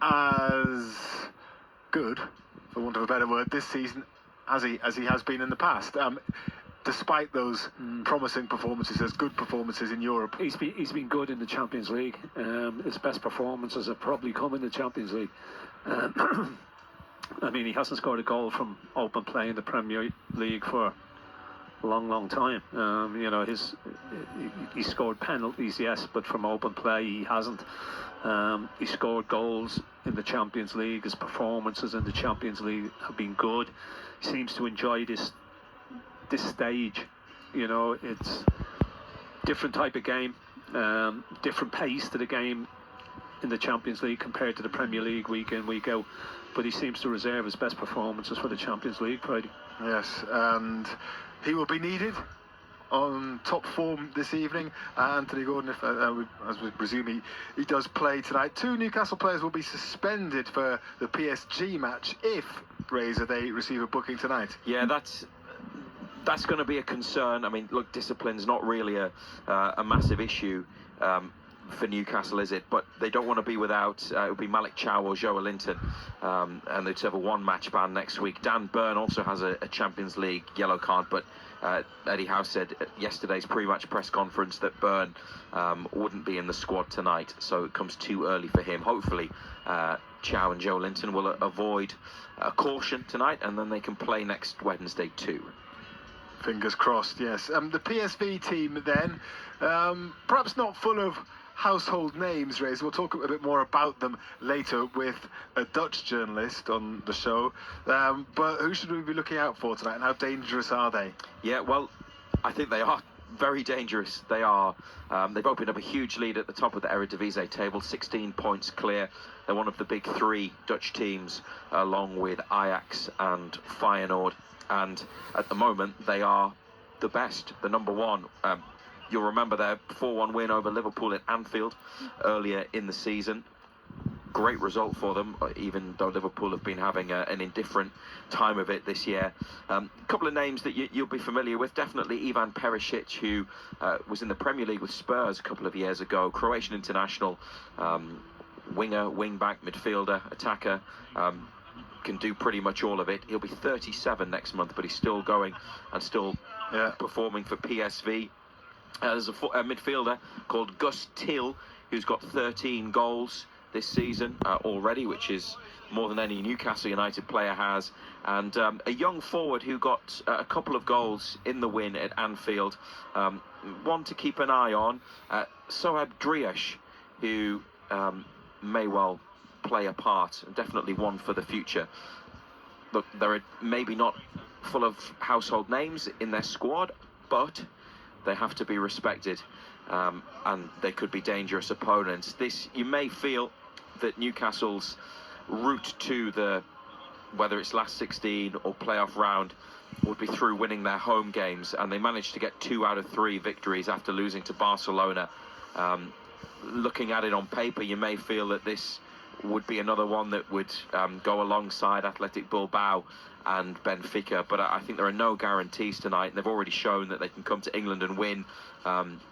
as good, for want of a better word, this season as he has been in the past. Despite those promising performances, as good performances in Europe. He's been good in the Champions League. His best performances have probably come in the Champions League. I mean, he hasn't scored a goal from open play in the Premier League for a long time. You know, he scored penalties, yes, but from open play he hasn't. He scored goals in the Champions League. His performances in the Champions League have been good. He seems to enjoy this stage. You know, it's different type of game, different pace to the game in the Champions League compared to the Premier League week in, week out. But he seems to reserve his best performances for the Champions League Friday. Yes, and he will be needed on top form this evening. Anthony Gordon, if, as we presume he does play tonight. 2 Newcastle players will be suspended for the PSG match if, Razor, they receive a booking tonight. Yeah, that's going to be a concern. I mean, look, discipline's not really a massive issue for Newcastle, is it? But they don't want to be without, it would be Malik Chow or Joe Linton, and they'd have a 1-match ban next week. Dan Burn also has a Champions League yellow card, but Eddie Howe said at yesterday's pre-match press conference that Burn wouldn't be in the squad tonight, so it comes too early for him. Hopefully Chow and Joe Linton will avoid a caution tonight, and then they can play next Wednesday too. Fingers crossed, yes. The PSV team then, perhaps not full of household names, Razor. We'll talk a bit more about them later with a Dutch journalist on the show. But who should we be looking out for tonight, and how dangerous are they? Yeah, well, I think they are very dangerous. They are. They've opened up a huge lead at the top of the Eredivisie table, 16 points clear. They're one of the big 3 Dutch teams, along with Ajax and Feyenoord. And at the moment, they are the best, the number 1. You'll remember their 4-1 win over Liverpool at Anfield earlier in the season. Great result for them, even though Liverpool have been having an indifferent time of it this year. A couple of names that you'll be familiar with. Definitely Ivan Perisic, who was in the Premier League with Spurs a couple of years ago. Croatian international, winger, wing-back, midfielder, attacker. Can do pretty much all of it. He'll be 37 next month, but he's still going and still performing for PSV. There's a midfielder called Gus Till, who's got 13 goals this season already, which is more than any Newcastle United player has. And a young forward who got a couple of goals in the win at Anfield. One to keep an eye on, Sohab Driash, who may well play a part, and definitely one for the future. Look, they're maybe not full of household names in their squad, but they have to be respected, and they could be dangerous opponents. You may feel that Newcastle's route to whether it's last 16 or playoff round, would be through winning their home games, and they managed to get 2 out of 3 victories after losing to Barcelona. Looking at it on paper, you may feel that this would be another one that would go alongside Athletic Bilbao and Benfica, but I think there are no guarantees tonight, and they've already shown that they can come to England and win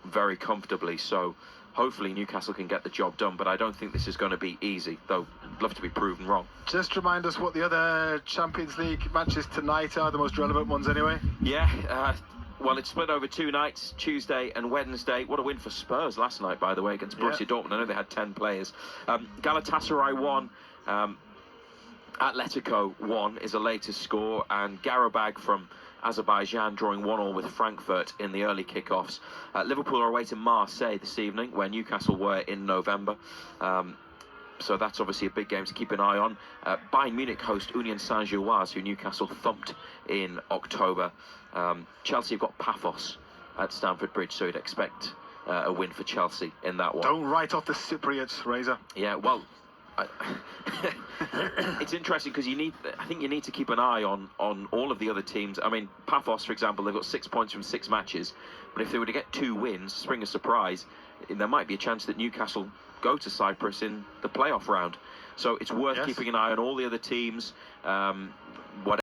very comfortably. So hopefully Newcastle can get the job done, but I don't think this is going to be easy, though I'd love to be proven wrong. Just remind us what the other Champions League matches tonight are, the most relevant ones anyway. Yeah, well, it's split over 2 nights, Tuesday and Wednesday. What a win for Spurs last night, by the way, against Borussia Dortmund. I know they had 10 players. Galatasaray won, Atletico 1 is the latest score, and Qarabag from Azerbaijan drawing 1-1 with Frankfurt in the early kickoffs. Liverpool are away to Marseille this evening, where Newcastle were in November. So that's obviously a big game to keep an eye on. Bayern Munich host Union Saint-Gilloise, who Newcastle thumped in October. Chelsea have got Paphos at Stamford Bridge, so you'd expect a win for Chelsea in that one. Don't write off the Cypriots, Razor. Yeah, well, it's interesting because I think you need to keep an eye on all of the other teams. I mean, Paphos, for example, they've got 6 points from 6 matches, but if they were to get 2 wins, spring a surprise, there might be a chance that Newcastle go to Cyprus in the playoff round. So it's worth keeping an eye on all the other teams.